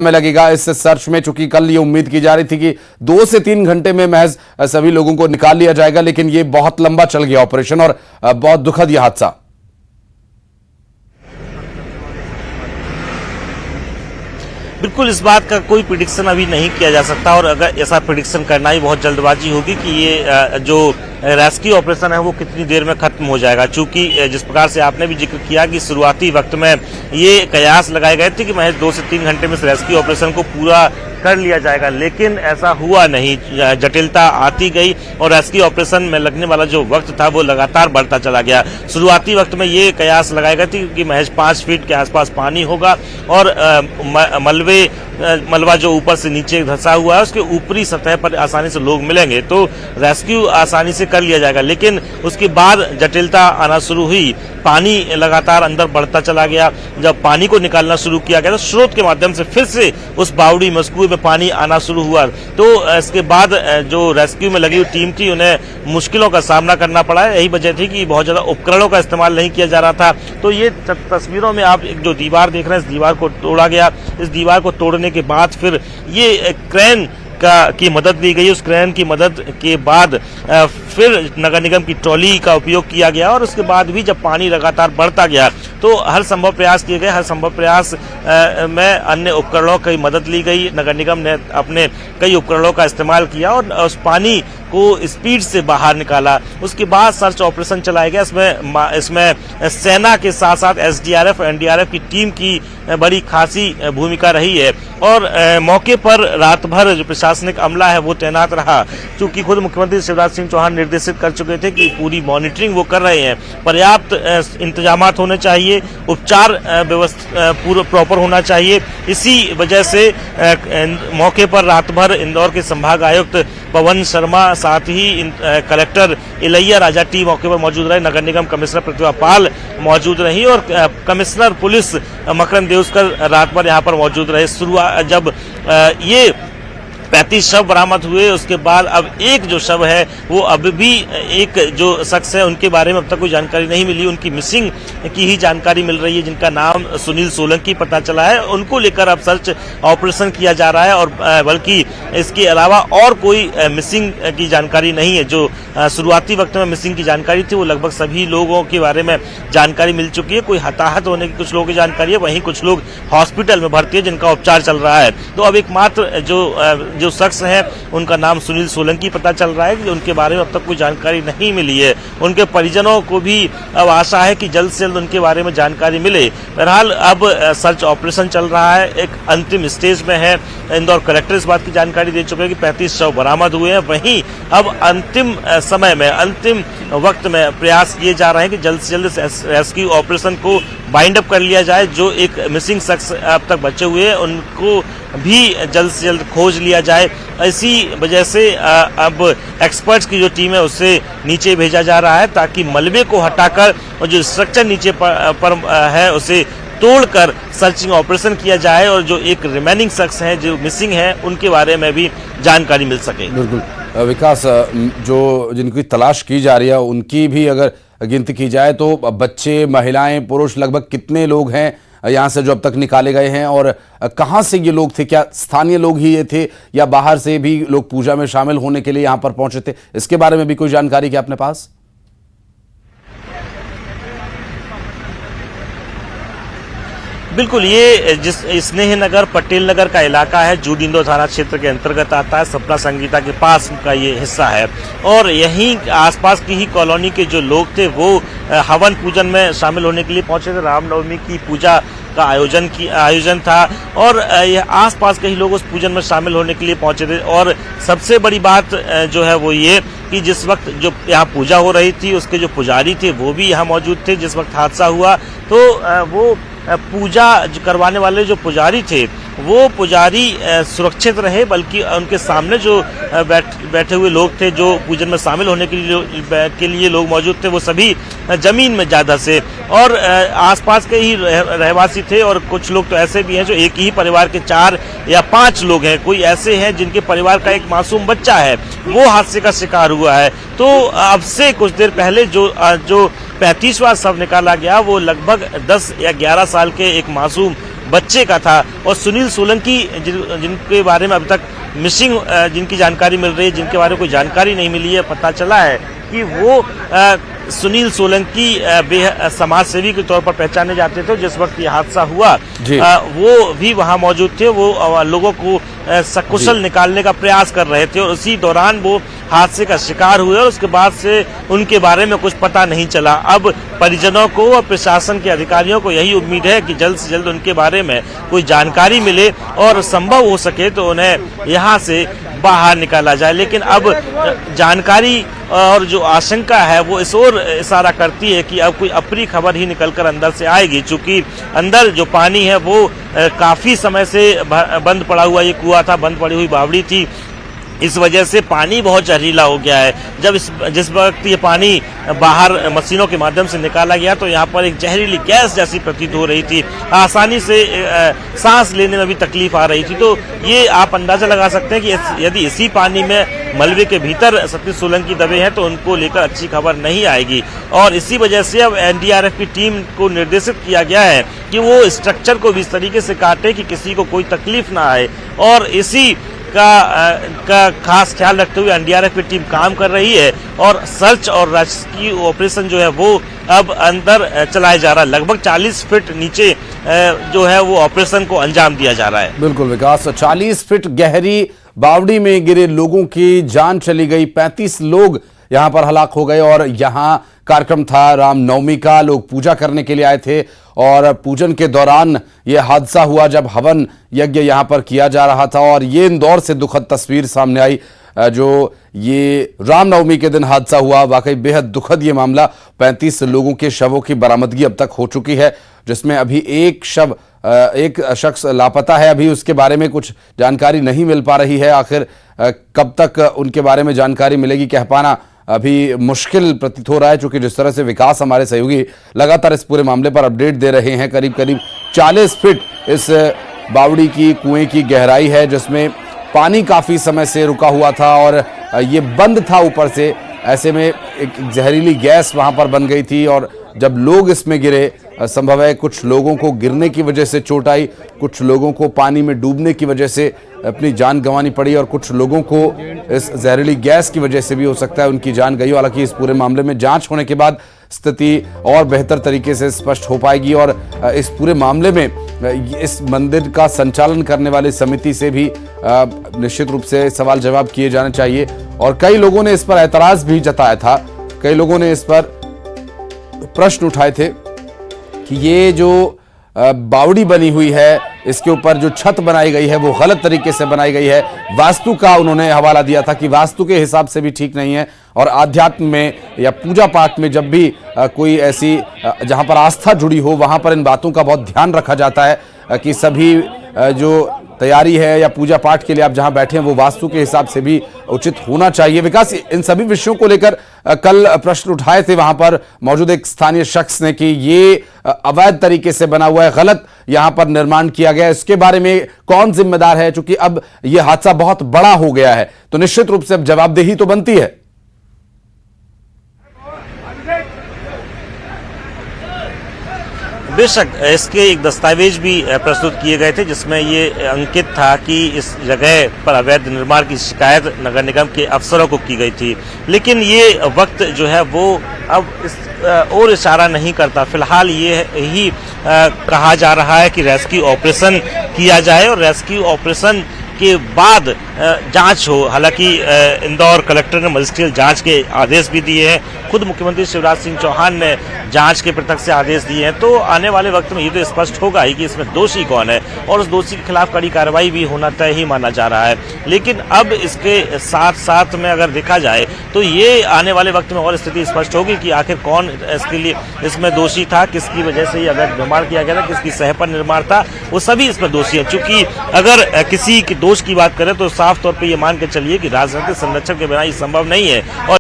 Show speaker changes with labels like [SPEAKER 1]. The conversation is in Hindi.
[SPEAKER 1] में लगेगा इस सर्च में, चूंकि कल ये उम्मीद की जा रही थी कि 2 से 3 घंटे में महज सभी लोगों को निकाल लिया जाएगा, लेकिन ये बहुत लंबा चल गया ऑपरेशन और बहुत दुखद यह हादसा।
[SPEAKER 2] बिल्कुल इस बात का कोई प्रिडिक्शन अभी नहीं किया जा सकता, और अगर ऐसा प्रिडिक्शन करना ही बहुत जल्दबाजी होगी कि ये जो रेस्क्यू ऑपरेशन है वो कितनी देर में खत्म हो जाएगा। चूंकि जिस प्रकार से आपने भी जिक्र किया कि शुरुआती वक्त में ये कयास लगाए गए थे कि महज 2 से 3 घंटे में इस रेस्क्यू ऑपरेशन को पूरा कर लिया जाएगा, लेकिन ऐसा हुआ नहीं। जटिलता आती गई और रेस्क्यू ऑपरेशन में लगने वाला जो वक्त था वो लगातार बढ़ता चला गया। शुरुआती वक्त में ये कयास लगाए गए थे कि महज 5 फीट के आसपास पानी होगा और मलबा जो ऊपर से नीचे धंसा हुआ है उसके ऊपरी सतह पर आसानी से लोग मिलेंगे तो रेस्क्यू आसानी से कर लिया जाएगा। लेकिन उसके बाद जटिलता आना शुरू हुई, पानी लगातार अंदर बढ़ता चला गया। जब पानी को निकालना शुरू किया गया तो स्रोत के माध्यम से फिर से उस बावड़ी में कुएं में पानी आना शुरू हुआ। तो इसके बाद जो रेस्क्यू में लगी हुई टीम थी उन्हें मुश्किलों का सामना करना पड़ा। यही वजह थी कि बहुत ज्यादा उपकरणों का इस्तेमाल नहीं किया जा रहा था। तो ये तस्वीरों में आप एक जो दीवार देख रहे हैं, इस दीवार को तोड़ा गया। इस दीवार को तोड़ने के बाद फिर ये क्रेन की मदद ली गई। उस क्रेन की मदद के बाद फिर नगर निगम की ट्रॉली का उपयोग किया गया और उसके बाद भी जब पानी लगातार बढ़ता गया तो हर संभव प्रयास किए गए। हर संभव प्रयास में अन्य उपकरणों की मदद ली गई। नगर निगम ने अपने कई उपकरणों का इस्तेमाल किया और उस पानी को स्पीड से बाहर निकाला। उसके बाद सर्च ऑपरेशन चलाया गया। इसमें सेना के साथ साथ एसडीआरएफ एनडीआरएफ की टीम की बड़ी खासी भूमिका रही है और मौके पर रात भर जो प्रशासनिक अमला है वो तैनात रहा। चूंकि खुद मुख्यमंत्री शिवराज सिंह चौहान निर्देशित कर चुके थे कि पूरी मॉनिटरिंग वो कर रहे हैं। पर्याप्त इंतजाम होने चाहिए, उपचार व्यवस्था पूरा प्रॉपर होना चाहिए। इसी वजह से मौके पर रात भर इंदौर के संभाग आयुक्त पवन शर्मा, साथ ही कलेक्टर इलैया राजा टी मौके पर मौजूद रहे। नगर निगम कमिश्नर प्रतिभा पाल मौजूद रही और कमिश्नर पुलिस मकरंद देउस्कर रात भर यहाँ पर मौजूद रहे। जब ये 35 शव बरामद हुए उसके बाद अब एक जो शव है वो अब भी एक जो शख्स है उनके बारे में अब तक कोई जानकारी नहीं मिली। उनकी मिसिंग की ही जानकारी मिल रही है, जिनका नाम सुनील सोलंकी पता चला है। उनको लेकर अब सर्च ऑपरेशन किया जा रहा है और बल्कि इसके अलावा और कोई मिसिंग की जानकारी नहीं है। जो शुरुआती वक्त में मिसिंग की जानकारी थी वो लगभग सभी लोगों के बारे में जानकारी मिल चुकी है। कोई हताहत होने की कुछ लोगों की जानकारी है, वहीं कुछ लोग हॉस्पिटल में भर्ती है जिनका उपचार चल रहा है। तो अब एकमात्र जो शख्स है उनका नाम सुनील सोलंकी पता चल रहा है कि उनके बारे में अब तक कोई जानकारी नहीं मिली है। उनके परिजनों को भी अब आशा है कि जल्द से जल्द उनके बारे में जानकारी मिले। बहरहाल अब सर्च ऑपरेशन चल रहा है, एक अंतिम स्टेज में है। इंदौर कलेक्टर इस बात की जानकारी दे चुके हैं कि 35 शव बरामद हुए हैं। वहीं अब अंतिम समय में, अंतिम वक्त में प्रयास किए जा रहे हैं कि जल्द से जल्द रेस्क्यू ऑपरेशन को बाइंड अप कर लिया जाए। जो एक मिसिंग शख्स अब तक बचे हुए हैं उनको भी जल्द से जल्द खोज लिया जाए। इसी वजह से अब एक्सपर्ट्स की जो टीम है उससे नीचे भेजा जा रहा है ताकि मलबे को हटाकर और जो स्ट्रक्चर नीचे पर है उसे तोड़कर सर्चिंग ऑपरेशन किया जाए और जो एक रिमेनिंग शख्स हैं जो मिसिंग है उनके बारे में भी जानकारी मिल सके।
[SPEAKER 1] बिल्कुल विकास, जो जिनकी तलाश की जा रही है उनकी भी अगर गिनती की जाए तो बच्चे, महिलाएं, पुरुष लगभग कितने लोग हैं यहाँ से जो अब तक निकाले गए हैं और कहाँ से ये लोग थे? क्या स्थानीय लोग ही ये थे या बाहर से भी लोग पूजा में शामिल होने के लिए यहाँ पर पहुंचे थे? इसके बारे में भी कोई जानकारी क्या अपने पास?
[SPEAKER 2] बिल्कुल, ये जिस स्नेह नगर पटेल नगर का इलाका है, जूडिंडो थाना क्षेत्र के अंतर्गत आता है। सपना संगीता के पास का ये हिस्सा है और यहीं आसपास की ही कॉलोनी के जो लोग थे वो हवन पूजन में शामिल होने के लिए पहुंचे थे। रामनवमी की पूजा का आयोजन था और आसपास के ही लोग उस पूजन में शामिल होने के लिए पहुंचे थे। और सबसे बड़ी बात जो है वो ये कि जिस वक्त जो यहाँ पूजा हो रही थी उसके जो पुजारी थे वो भी यहाँ मौजूद थे। जिस वक्त हादसा हुआ तो वो पूजा करवाने वाले जो पुजारी थे वो पुजारी सुरक्षित रहे, बल्कि उनके सामने जो बैठे हुए लोग थे जो पूजन में शामिल होने के लिए लोग मौजूद थे वो सभी जमीन में ज्यादा से और आसपास के ही रहवासी थे। और कुछ लोग तो ऐसे भी हैं जो एक ही परिवार के 4 या 5 लोग हैं। कोई ऐसे हैं जिनके परिवार का एक मासूम बच्चा है वो हादसे का शिकार हुआ है। तो अब से कुछ देर पहले जो 35वां शव निकाला गया वो लगभग 10 या 11 साल के एक मासूम बच्चे का था। और सुनील सोलंकी जिनके बारे में अभी तक मिसिंग जिनकी जानकारी मिल रही है, जिनके बारे में कोई जानकारी नहीं मिली है, पता चला है कि वो सुनील सोलंकी समाज सेवी के तौर पर पहचाने जाते थे। जिस वक्त ये हादसा हुआ वो भी वहां मौजूद थे, वो लोगों को सकुशल निकालने का प्रयास कर रहे थे और उसी दौरान वो हादसे का शिकार हुए और उसके बाद से उनके बारे में कुछ पता नहीं चला। अब परिजनों को और प्रशासन के अधिकारियों को यही उम्मीद है कि जल्द से जल्द उनके बारे में कोई जानकारी मिले और संभव हो सके तो उन्हें यहाँ से बाहर निकाला जाए। लेकिन अब जानकारी और जो आशंका है वो इस ओर इशारा करती है कि अब कोई अप्रिय खबर ही निकलकर अंदर से आएगी, चूंकि अंदर जो पानी है वो काफी समय से बंद पड़ा हुआ ये कुआं था, बंद पड़ी हुई बावड़ी थी। इस वजह से पानी बहुत जहरीला हो गया है। जब जिस वक्त ये पानी बाहर मशीनों के माध्यम से निकाला गया तो यहाँ पर एक जहरीली गैस जैसी प्रतीत हो रही थी, आसानी से सांस लेने में भी तकलीफ आ रही थी। तो ये आप अंदाजा लगा सकते हैं कि यदि इसी पानी में मलबे के भीतर सतीश सोलंकी दबे हैं तो उनको लेकर अच्छी खबर नहीं आएगी। और इसी वजह से अब एनडीआरएफ की टीम को निर्देशित किया गया है कि वो स्ट्रक्चर को भी इस तरीके से काटे कि किसी को कोई तकलीफ ना आए। और इसी का खास ख्याल रखते हुए एनडीआरएफ की टीम काम कर रही है और सर्च और रेस्क्यू ऑपरेशन जो है वो अब अंदर चलाया जा रहा है। लगभग 40 फीट नीचे जो है वो ऑपरेशन को अंजाम दिया जा रहा है।
[SPEAKER 1] बिल्कुल विकास, 40 फीट गहरी बावड़ी में गिरे लोगों की जान चली गई, 35 लोग यहां पर हलाक हो गए। और यहां कार्यक्रम था रामनवमी का, लोग पूजा करने के लिए आए थे और पूजन के दौरान यह हादसा हुआ जब हवन यज्ञ यहां पर किया जा रहा था। और ये इंदौर से दुखद तस्वीर सामने आई जो ये रामनवमी के दिन हादसा हुआ। वाकई बेहद दुखद ये मामला। 35 लोगों के शवों की बरामदगी अब तक हो चुकी है, जिसमें अभी एक शख्स लापता है। अभी उसके बारे में कुछ जानकारी नहीं मिल पा रही है। आखिर कब तक उनके बारे में जानकारी मिलेगी कह पाना अभी मुश्किल प्रतीत हो रहा है, क्योंकि जिस तरह से विकास हमारे सहयोगी लगातार इस पूरे मामले पर अपडेट दे रहे हैं। करीब करीब 40 फीट इस बावड़ी की कुएं की गहराई है, जिसमें पानी काफी समय से रुका हुआ था और ये बंद था ऊपर से। ऐसे में एक जहरीली गैस वहां पर बन गई थी और जब लोग इसमें गिरे, संभव है कुछ लोगों को गिरने की वजह से चोट आई, कुछ लोगों को पानी में डूबने की वजह से अपनी जान गंवानी पड़ी और कुछ लोगों को इस जहरीली गैस की वजह से भी हो सकता है उनकी जान गई। हालांकि इस पूरे मामले में जांच होने के बाद स्थिति और बेहतर तरीके से स्पष्ट हो पाएगी और इस पूरे मामले में इस मंदिर का संचालन करने वाली समिति से भी निश्चित रूप से सवाल जवाब किए जाने चाहिए। और कई लोगों ने इस पर एतराज भी जताया था, कई लोगों ने इस पर प्रश्न उठाए थे कि ये जो बावड़ी बनी हुई है, इसके ऊपर जो छत बनाई गई है वो गलत तरीके से बनाई गई है। वास्तु का उन्होंने हवाला दिया था कि वास्तु के हिसाब से भी ठीक नहीं है। और आध्यात्म में या पूजा पाठ में जब भी कोई ऐसी जहां पर आस्था जुड़ी हो वहां पर इन बातों का बहुत ध्यान रखा जाता है कि सभी जो तैयारी है या पूजा पाठ के लिए आप जहां बैठे हैं वो वास्तु के हिसाब से भी उचित होना चाहिए। विकास, इन सभी विषयों को लेकर कल प्रश्न उठाए थे वहां पर मौजूद एक स्थानीय शख्स ने कि ये अवैध तरीके से बना हुआ है, गलत यहां पर निर्माण किया गया है, इसके बारे में कौन जिम्मेदार है? चूंकि अब यह हादसा बहुत बड़ा हो गया है तो निश्चित रूप से अब जवाबदेही तो बनती है।
[SPEAKER 2] बेशक इसके एक दस्तावेज भी प्रस्तुत किए गए थे जिसमें ये अंकित था कि इस जगह पर अवैध निर्माण की शिकायत नगर निगम के अफसरों को की गई थी। लेकिन ये वक्त जो है वो अब इस और इशारा नहीं करता। फिलहाल ये ही कहा जा रहा है कि रेस्क्यू ऑपरेशन किया जाए और रेस्क्यू ऑपरेशन के बाद जांच हो। हालांकि इंदौर कलेक्टर ने मजिस्ट्रियल जांच के आदेश भी दिए हैं। खुद मुख्यमंत्री शिवराज सिंह चौहान ने जांच के प्रत्यक्ष से आदेश दिए हैं। तो आने वाले वक्त में ये तो स्पष्ट होगा ही कि इसमें दोषी कौन है और उस दोषी के खिलाफ कड़ी कार्रवाई भी होना तय ही माना जा रहा है। लेकिन अब इसके साथ साथ में अगर देखा जाए तो ये आने वाले वक्त में और स्थिति स्पष्ट होगी कि आखिर कौन इसके लिए इसमें दोषी था, किसकी वजह से ये अवैध निर्माण किया गया था, किसकी सह पर निर्माण था, वो सभी इसमें दोषी है। चूंकि अगर किसी की दोष की बात करें तो साफ तौर पर ये मान के चलिए कि राजनीतिक संरक्षण के बिना ये संभव नहीं है। और